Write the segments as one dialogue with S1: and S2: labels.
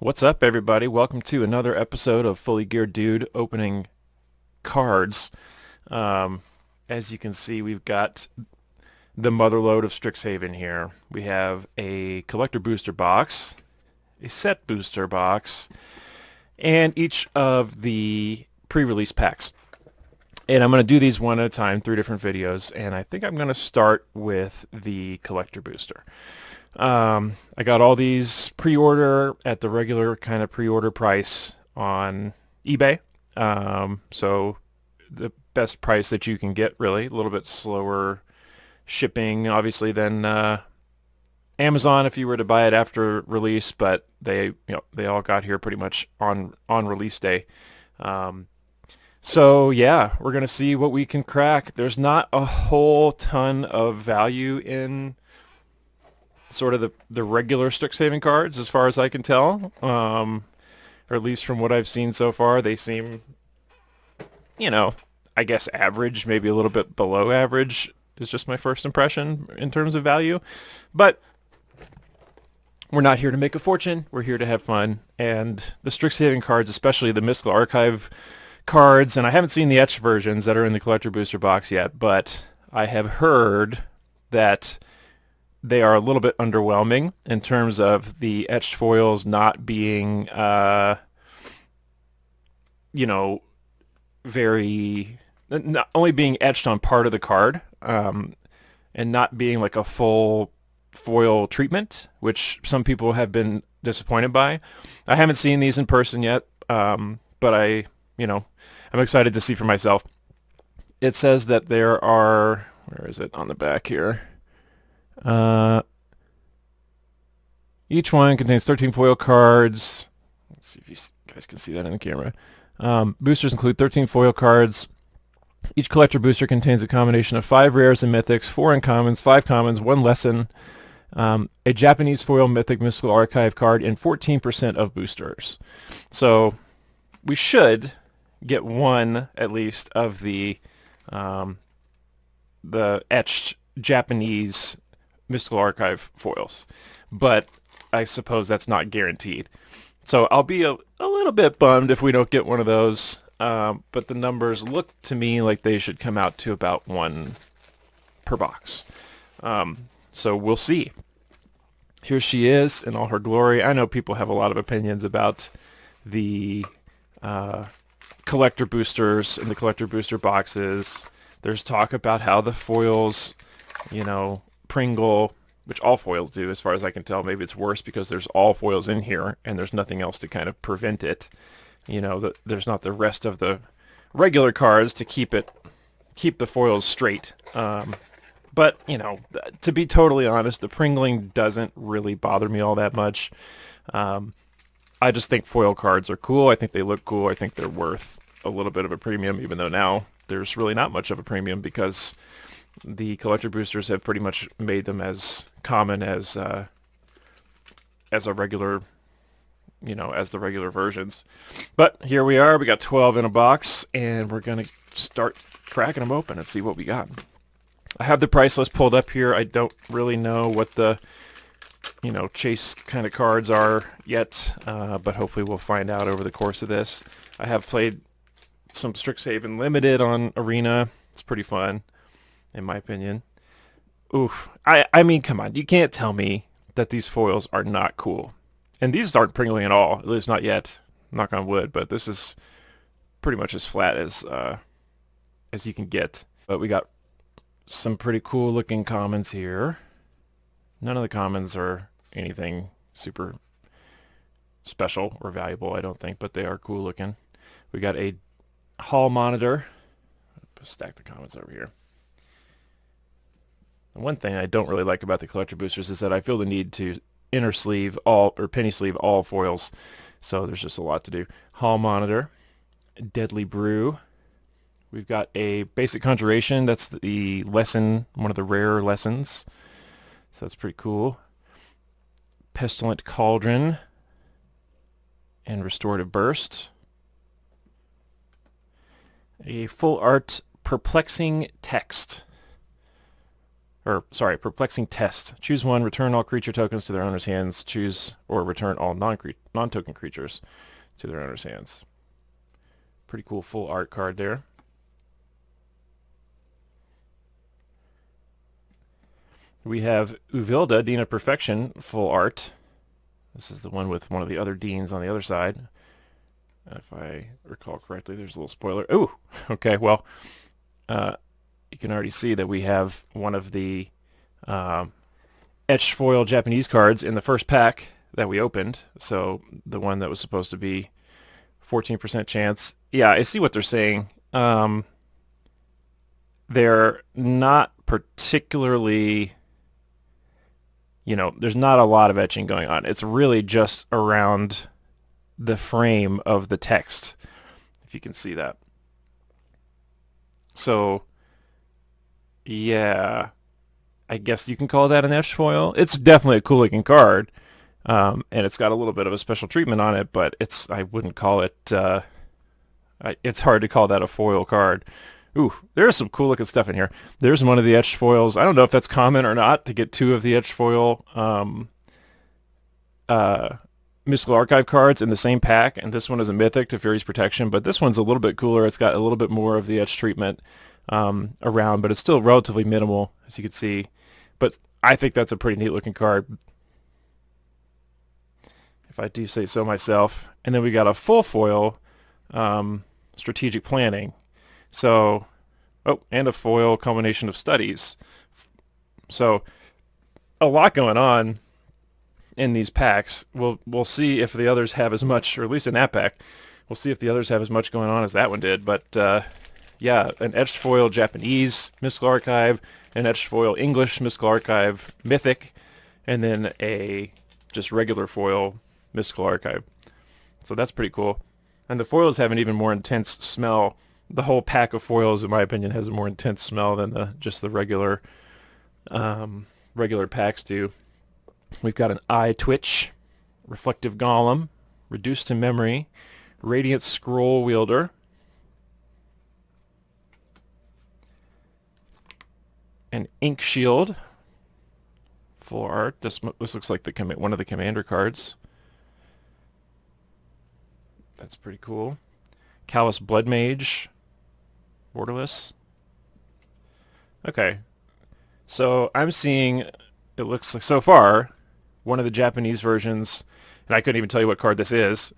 S1: What's up, everybody? Welcome to another episode of Fully Geared Dude Opening Cards. Um, as you can see, we've got the motherlode of Strixhaven here. We have a collector booster box, a set booster box, and each of the pre-release packs. And I'm going to do these one at a time, 3 different videos, and I think I'm going to start with the collector booster. I got all these pre-order at the regular kind of pre-order price on eBay. So the best price that you can get, really. A little bit slower shipping, obviously, than Amazon if you were to buy it after release, but they all got here pretty much on release day. So yeah, we're gonna see what we can crack. There's not a whole ton of value in sort of the regular Strixhaven cards, as far as I can tell, or at least from what I've seen so far. They seem, I guess average, maybe a little bit below average is just my first impression in terms of value. But we're not here to make a fortune. We're here to have fun. And the Strixhaven cards, especially the Mystical Archive cards, and I haven't seen the etched versions that are in the collector booster box yet, but I have heard that they are a little bit underwhelming in terms of the etched foils not being, very, not only being etched on part of the card, and not being like a full foil treatment, which some people have been disappointed by. I haven't seen these in person yet, but I'm excited to see for myself. It says that there are, where is it on the back here? Each one contains 13 foil cards. Let's see if you guys can see that in the camera. Boosters include 13 foil cards. Each collector booster contains a combination of 5 rares and mythics, 4 uncommons, 5 commons, 1 lesson, a Japanese foil mythic mystical archive card, and 14% of boosters. So we should get one at least of the etched Japanese mystical archive foils, but I suppose that's not guaranteed. So I'll be a little bit bummed if we don't get one of those, but the numbers look to me like they should come out to about 1 per box. So we'll see. Here she is in all her glory. I know people have a lot of opinions about the collector boosters and the collector booster boxes. There's talk about how the foils, Pringle, which all foils do as far as I can tell. Maybe it's worse because there's all foils in here and there's nothing else to kind of prevent it. There's not the rest of the regular cards to keep the foils straight. But, to be totally honest, the Pringling doesn't really bother me all that much. I just think foil cards are cool. I think they look cool. I think they're worth a little bit of a premium, even though now there's really not much of a premium because the collector boosters have pretty much made them as common as a regular, as the regular versions. But here we are. We got 12 in a box, and we're going to start cracking them open and see what we got. I have the price list pulled up here. I don't really know what the chase kind of cards are yet, but hopefully we'll find out over the course of this. I have played some Strixhaven Limited on Arena. It's pretty fun, in my opinion. Oof. I mean, come on. You can't tell me that these foils are not cool. And these aren't Pringling at all, at least not yet. Knock on wood, but this is pretty much as flat as you can get. But we got some pretty cool looking commons here. None of the commons are anything super special or valuable, I don't think, but they are cool looking. We got a hall monitor. Stack the commons over here. And one thing I don't really like about the collector boosters is that I feel the need to inner sleeve all or penny sleeve all foils. So there's just a lot to do. Hall monitor, deadly brew. We've got a basic conjuration. That's the lesson, one of the rare lessons. So that's pretty cool. Pestilent Cauldron and Restorative Burst. A full art Perplexing Text. or sorry, perplexing test. Choose one, return all creature tokens to their owner's hands. Choose or return all non-token creatures to their owner's hands. Pretty cool full art card there. We have Uvilda, Dean of Perfection, full art. This is the one with one of the other deans on the other side. If I recall correctly, there's a little spoiler. Ooh, okay, well, you can already see that we have one of the etched foil Japanese cards in the first pack that we opened. So the one that was supposed to be 14% chance. Yeah, I see what they're saying. They're not particularly, there's not a lot of etching going on. It's really just around the frame of the text, if you can see that. So, yeah, I guess you can call that an etched foil. It's definitely a cool looking card, and it's got a little bit of a special treatment on it, but I wouldn't call it, it's hard to call that a foil card. Ooh, there's some cool looking stuff in here. There's one of the etched foils. I don't know if that's common or not to get two of the etched foil Mystical Archive cards in the same pack, and this one is a Mythic to Fury's Protection, but this one's a little bit cooler. It's got a little bit more of the etched treatment around, but it's still relatively minimal, as you can see. But I think that's a pretty neat looking card, if I do say so myself. And then we got a full foil Strategic Planning. So, and a foil Combination of Studies. So, a lot going on in these packs. We'll see if the others have as much, or at least in that pack, we'll see if the others have as much going on as that one did. But yeah, an etched foil Japanese Mystical Archive, an etched foil English Mystical Archive Mythic, and then a just regular foil Mystical Archive. So that's pretty cool. And the foils have an even more intense smell. The whole pack of foils, in my opinion, has a more intense smell than just the regular packs do. We've got an Eye Twitch, Reflective Golem, Reduced to Memory, Radiant Scroll Wielder, an Ink Shield, full art. This looks like one of the commander cards. That's pretty cool. Callous Blood Mage, borderless. Okay, so I'm seeing, it looks like so far, one of the Japanese versions, and I couldn't even tell you what card this is,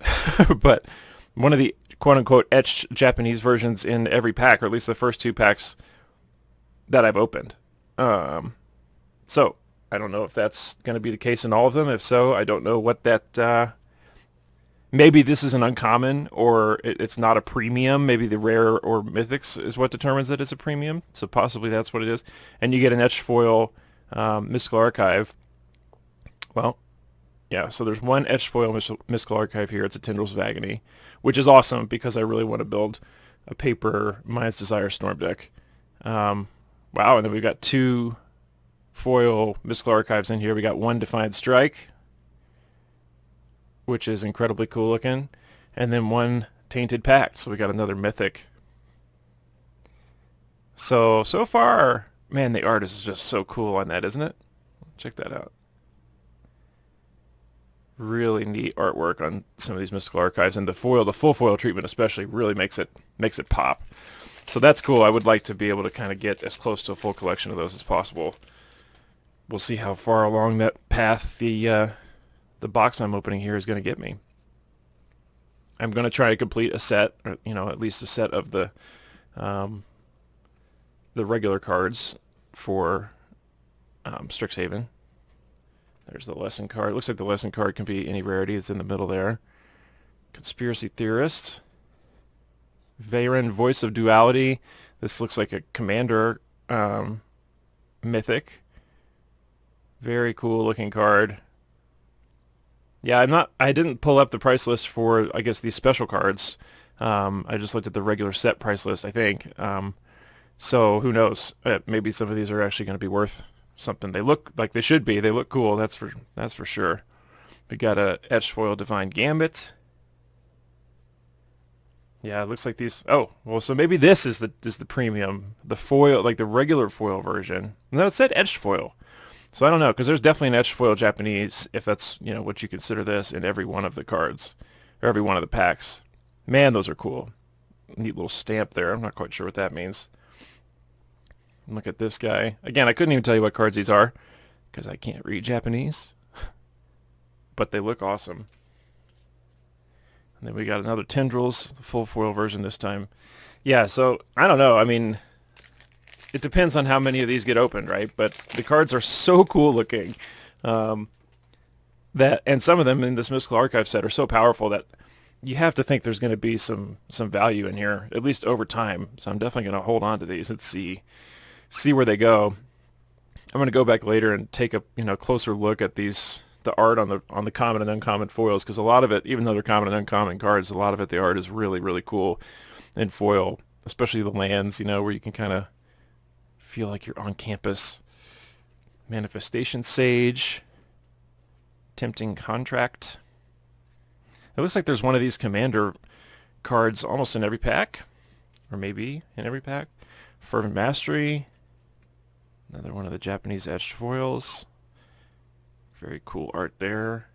S1: but one of the quote-unquote etched Japanese versions in every pack, or at least the first two packs that I've opened. So, I don't know if that's going to be the case in all of them. If so, I don't know what that... maybe this is an uncommon, or it's not a premium. Maybe the rare or mythics is what determines that it's a premium. So possibly that's what it is. And you get an etched foil Mystical Archive. Well, yeah, so there's one etched foil Mystical Archive here. It's a Tendrils of Agony, which is awesome because I really want to build a paper Mind's Desire Storm deck. Wow, and then we've got two foil Mystical Archives in here. We got one Defiant Strike, which is incredibly cool looking, and then one Tainted Pact. So we got another Mythic. So far, man, the art is just so cool on that, isn't it? Check that out. Really neat artwork on some of these Mystical Archives, and the full foil treatment especially really makes it pop. So that's cool. I would like to be able to kind of get as close to a full collection of those as possible. We'll see how far along that path the box I'm opening here is going to get me. I'm going to try to complete a set, or, at least a set of the regular cards for Strixhaven. There's the lesson card. It looks like the lesson card can be any rarity. It's in the middle there. Conspiracy Theorist. Veyron, Voice of Duality. This looks like a commander mythic. Very cool looking card. Yeah, I didn't pull up the price list for, I guess, these special cards. I just looked at the regular set price list, I think. So who knows? Maybe some of these are actually going to be worth something. They look like they should be. They look cool. That's for sure. We got a etched foil Divine Gambit. Yeah, it looks like these. Oh, well, so maybe this is the premium, the foil, like the regular foil version. No, it said etched foil. So I don't know, because there's definitely an etched foil Japanese, if that's, what you consider this, in every one of the cards, or every one of the packs. Man, those are cool. Neat little stamp there. I'm not quite sure what that means. Look at this guy. Again, I couldn't even tell you what cards these are, because I can't read Japanese. But they look awesome. And then we got another Tendrils, the full foil version this time. Yeah, so, I don't know. I mean, it depends on how many of these get opened, right? But the cards are so cool looking. And some of them in this Mystical Archive set are so powerful that you have to think there's going to be some value in here, at least over time. So I'm definitely going to hold on to these and see where they go. I'm going to go back later and take a closer look at the art on the common and uncommon foils, because a lot of it, even though they're common and uncommon cards, a lot of it, the art is really, really cool in foil, especially the lands, where you can kind of feel like you're on campus. Manifestation Sage, Tempting Contract. It looks like there's one of these commander cards almost in every pack, or maybe in every pack. Fervent Mastery, another one of the Japanese etched foils. Very cool art there.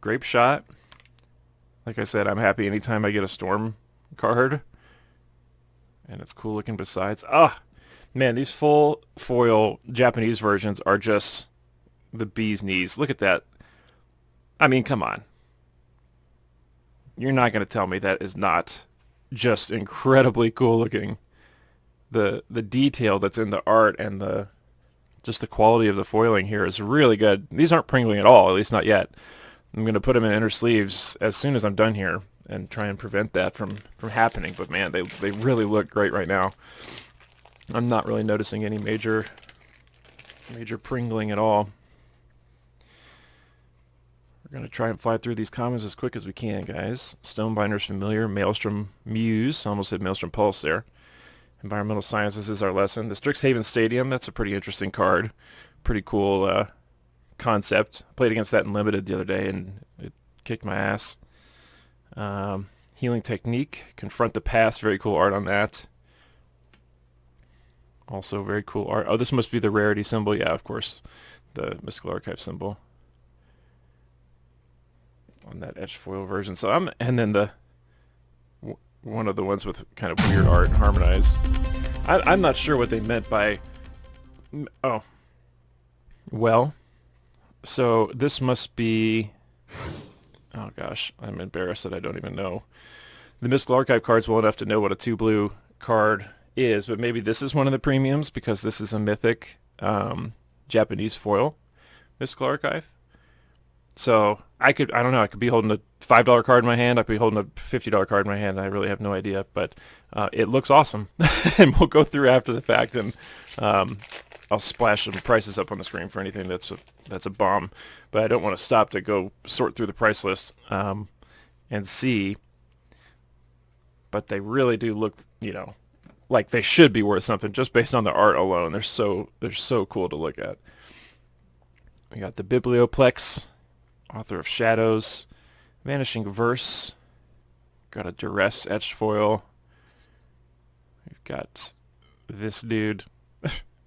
S1: Grape Shot. Like I said, I'm happy anytime I get a Storm card. And it's cool looking besides. Ah, man, these full foil Japanese versions are just the bee's knees. Look at that. I mean, come on. You're not going to tell me that is not just incredibly cool looking. The detail that's in the art and just the quality of the foiling here is really good. These aren't pringling at all, at least not yet. I'm going to put them in inner sleeves as soon as I'm done here and try and prevent that from happening. But man, they really look great right now. I'm not really noticing any major pringling at all. We're going to try and fly through these commons as quick as we can, guys. Stonebinder's Familiar, Maelstrom Muse, almost said Maelstrom Pulse there. Environmental Sciences is our lesson. The Strixhaven Stadium, that's a pretty interesting card. Pretty cool concept. Played against that in Limited the other day, and it kicked my ass. Healing Technique, Confront the Past, very cool art on that. Also very cool art. Oh, this must be the rarity symbol. Yeah, of course. The Mystical Archive symbol on that etched foil version. So and then one of the ones with kind of weird art harmonized. I'm not sure what they meant by... Oh. Well, so this must be... Oh gosh, I'm embarrassed that I don't even know. The Mystical Archive card's well enough to know what a 2-blue card is, but maybe this is one of the premiums because this is a mythic Japanese foil Mystical Archive. So I don't know, I could be holding a $5 card in my hand, I could be holding a $50 card in my hand, I really have no idea, but it looks awesome. And we'll go through after the fact, and I'll splash some prices up on the screen for anything that's a bomb. But I don't want to stop to go sort through the price list and see. But they really do look, like they should be worth something just based on the art alone. They're so cool to look at. We got the Biblioplex, Author of Shadows, Vanishing Verse, got a Duress etched foil. We've got this dude,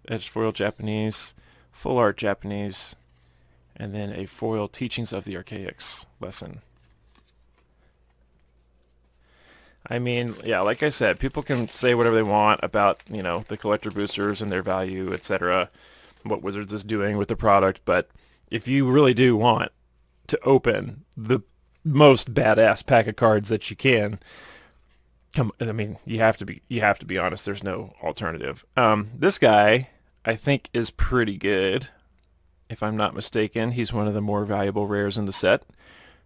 S1: etched foil Japanese, full art Japanese, and then a foil Teachings of the Archaics lesson. I mean, yeah, like I said, people can say whatever they want about, the collector boosters and their value, etc., what Wizards is doing with the product, but if you really do want to open the most badass pack of cards that you can, you have to be honest, there's no alternative. This guy, I think, is pretty good. If I'm not mistaken, he's one of the more valuable rares in the set.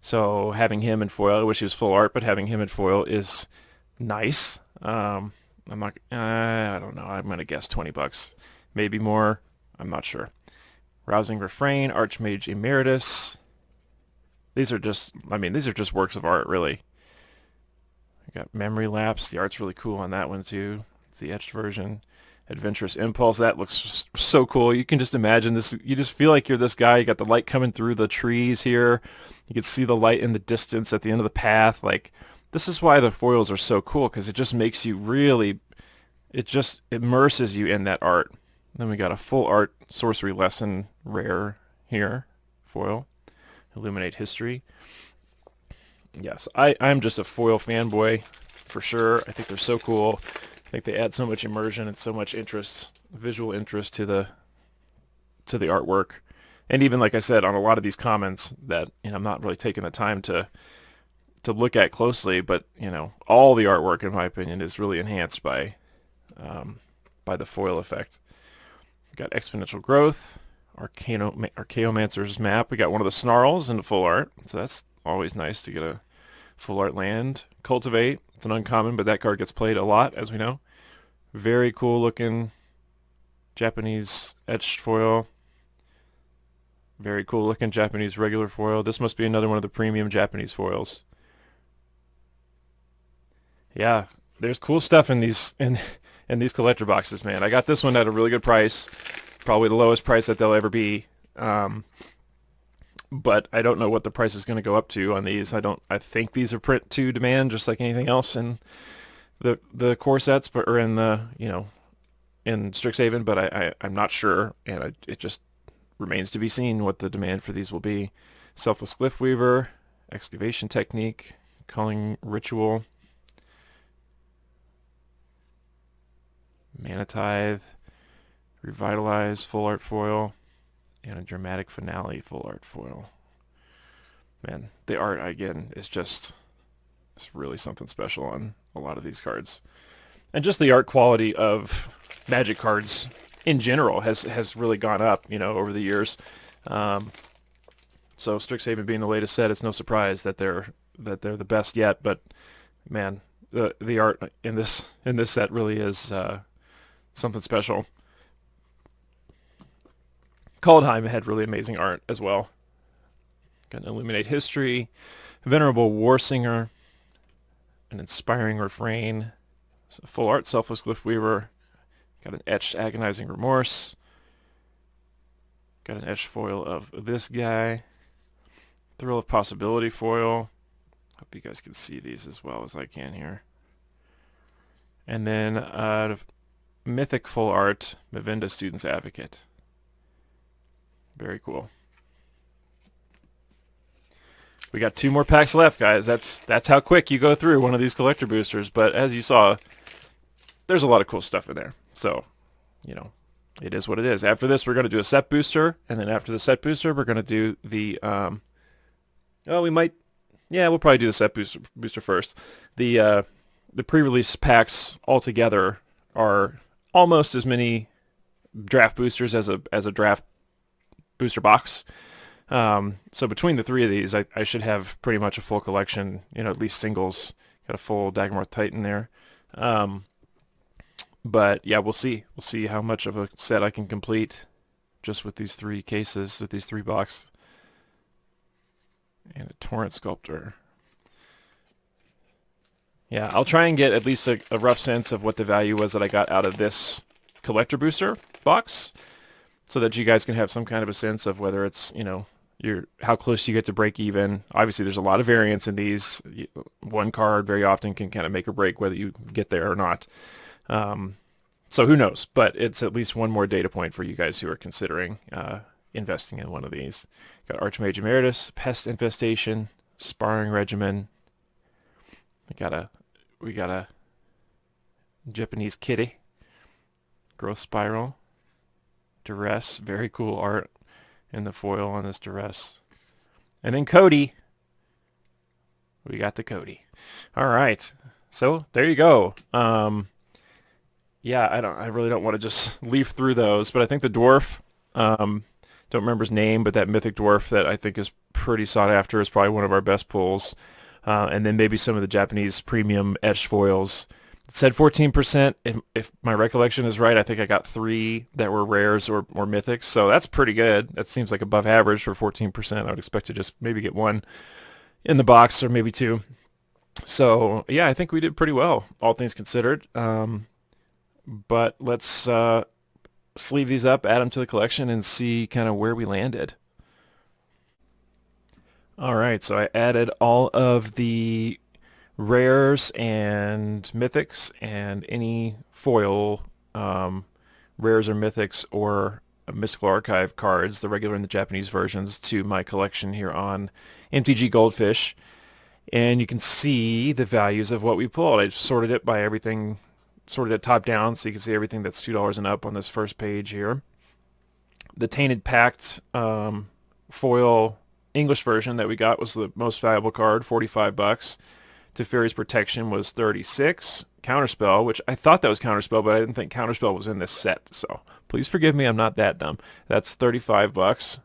S1: So having him in foil, I wish he was full art, but having him in foil is nice. I don't know. I'm going to guess $20. Maybe more. I'm not sure. Rousing Refrain, Archmage Emeritus. These are just works of art, really. We got Memory Lapse. The art's really cool on that one, too. It's the etched version. Adventurous Impulse. That looks so cool. You can just imagine this. You just feel like you're this guy. You got the light coming through the trees here. You can see the light in the distance at the end of the path. Like, this is why the foils are so cool, because it just makes you really, it just immerses you in that art. Then we got a full art sorcery lesson rare here, foil, illuminate history. Yes, I'm just a foil fanboy for sure. I think they're so cool. I think they add so much immersion and so much interest, visual interest to the artwork. And even like I said on a lot of these comments that I'm not really taking the time to look at closely, but all the artwork in my opinion is really enhanced by the foil effect. We got exponential growth, Archaeomancer's map. We got one of the snarls into full art, so that's always nice to get a full art land. Cultivate, it's an uncommon, but that card gets played a lot, as we know. Very cool looking Japanese etched foil. Very cool looking Japanese regular foil. This must be another one of the premium Japanese foils. Yeah, there's cool stuff in these these collector boxes, man. I got this one at a really good price, probably the lowest price that they'll ever be. But I don't know what the price is going to go up to on these. I think these are print to demand, just like anything else in the core sets, but or in the in Strixhaven. But I'm not sure, and it just remains to be seen what the demand for these will be. Selfless Glyph Weaver, Excavation Technique, Culling Ritual, Mana Tithe, Revitalize full art foil, and a Dramatic Finale full art foil. Man, the art again is it's really something special on a lot of these cards. And just the art quality of Magic cards in general has really gone up, over the years. So Strixhaven being the latest set, it's no surprise that they're the best yet. But man, the art in this set really is something special. Kaldheim had really amazing art as well. Got an Illuminate History, Venerable Warsinger, an Inspiring Refrain, full art Selfless Glyph Weaver, got an etched Agonizing Remorse, got an etched foil of this guy, Thrill of Possibility foil. Hope you guys can see these as well as I can here. And then Mythic full art, Mavinda Student's Advocate. Very cool. We got 2 more packs left, guys. That's how quick you go through one of these collector boosters. But as you saw, there's a lot of cool stuff in there. So, it is what it is. After this, we're going to do a set booster, and then after the set booster, we're going to do the we'll probably do the set booster first. The pre-release packs altogether are almost as many draft boosters as a draft booster box. So between the 3 of these, I should have pretty much a full collection, at least singles. Got a full Dagmar Titan there. But yeah, we'll see. We'll see how much of a set I can complete just with these 3 cases, with these 3 boxes. And a Torrent Sculptor. Yeah, I'll try and get at least a rough sense of what the value was that I got out of this collector booster box, so that you guys can have some kind of a sense of whether it's, how close you get to break even. Obviously, there's a lot of variance in these. One card very often can kind of make or break whether you get there or not. So who knows? But it's at least one more data point for you guys who are considering investing in one of these. Got Archmage Emeritus, Pest Infestation, Sparring Regimen. We got a Japanese Kitty, Growth Spiral, Duress, very cool art in the foil on this Duress. And then Cody. We got the Cody. All right. So there you go. Yeah, I really don't want to just leaf through those, but I think the dwarf, don't remember his name, but that mythic dwarf that I think is pretty sought after is probably one of our best pulls. And then maybe some of the Japanese premium etched foils. It said 14%. If my recollection is right, I think I got 3 that were rares or mythics. So that's pretty good. That seems like above average for 14%. I would expect to just maybe get 1 in the box or maybe 2. So yeah, I think we did pretty well, all things considered. But let's sleeve these up, add them to the collection, and see kind of where we landed. All right, so I added all of the rares and mythics and any foil rares or mythics or Mystical Archive cards, the regular and the Japanese versions, to my collection here on MTG Goldfish. And you can see the values of what we pulled. I sorted it by everything, sorted it top down, so you can see everything that's $2 and up on this first page here. The Tainted Pact foil English version that we got was the most valuable card, 45 bucks. Teferi's Protection was 36. Counterspell, which I thought that was Counterspell, but I didn't think Counterspell was in this set, so please forgive me, I'm not that dumb. That's 35 bucks.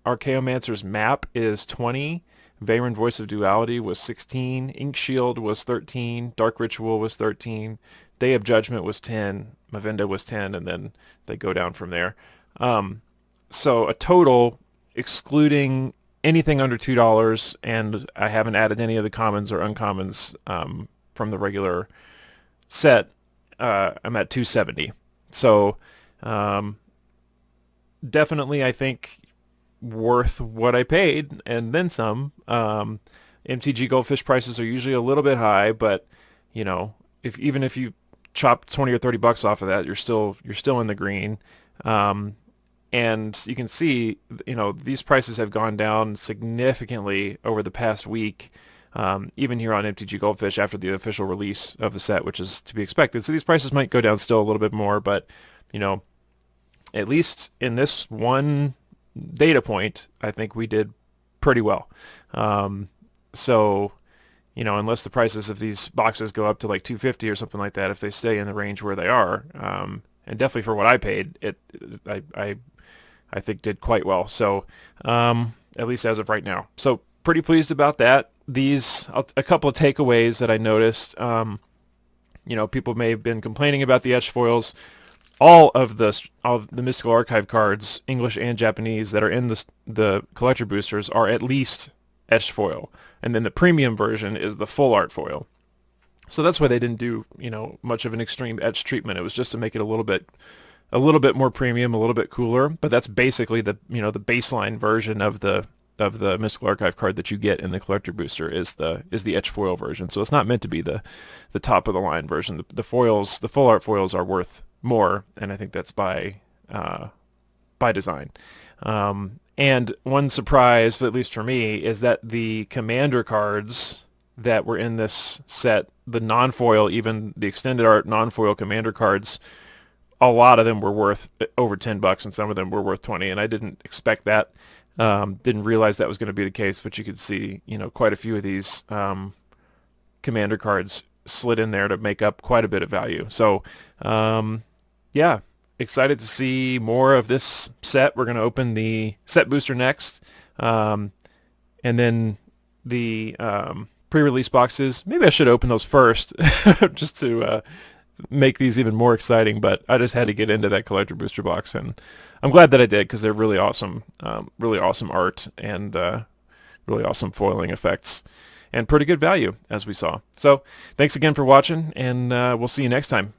S1: Archaeomancer's Map is 20. Veyron Voice of Duality was 16. Ink Shield was 13. Dark Ritual was 13. Day of Judgment was 10. Mavinda was 10, and then they go down from there. So a total, excluding anything under $2, and I haven't added any of the commons or uncommons from the regular set, I'm at 270. So definitely, I think, worth what I paid and then some. MTG Goldfish prices are usually a little bit high, but you know, even if you chop 20 or 30 bucks off of that, you're still in the green. And you can see, you know, these prices have gone down significantly over the past week, even here on MTG Goldfish after the official release of the set, which is to be expected. So these prices might go down still a little bit more, but you know, at least in this one data point, I think we did pretty well. So, you know, unless the prices of these boxes go up to like 250 or something like that, if they stay in the range where they are, and definitely for what I paid, I think did quite well. So, at least as of right now. So pretty pleased about that. A couple of takeaways that I noticed. You know, people may have been complaining about the etched foils. All of the Mystical Archive cards, English and Japanese, that are in the collector boosters are at least etched foil, and then the premium version is the full art foil. So that's why they didn't do, you know, much of an extreme etched treatment. It was just to make it a little bit more premium, a little bit cooler. But that's basically the baseline version of the Mystical Archive card that you get in the collector booster is the etched foil version. So it's not meant to be the top of the line version. The foils, the full art foils, are worth more, and I think that's by design. And one surprise, at least for me, is that the commander cards that were in this set, the non-foil, even the extended art non-foil commander cards, a lot of them were worth over $10, and some of them were worth 20, and I didn't expect that. Didn't realize that was going to be the case, but you could see, you know, quite a few of these commander cards slid in there to make up quite a bit of value. So, yeah, excited to see more of this set. We're going to open the set booster next, and then the pre-release boxes. Maybe I should open those first just to make these even more exciting, but I just had to get into that collector booster box, and I'm glad that I did, because they're really awesome art, and really awesome foiling effects, and pretty good value, as we saw. So thanks again for watching, and we'll see you next time.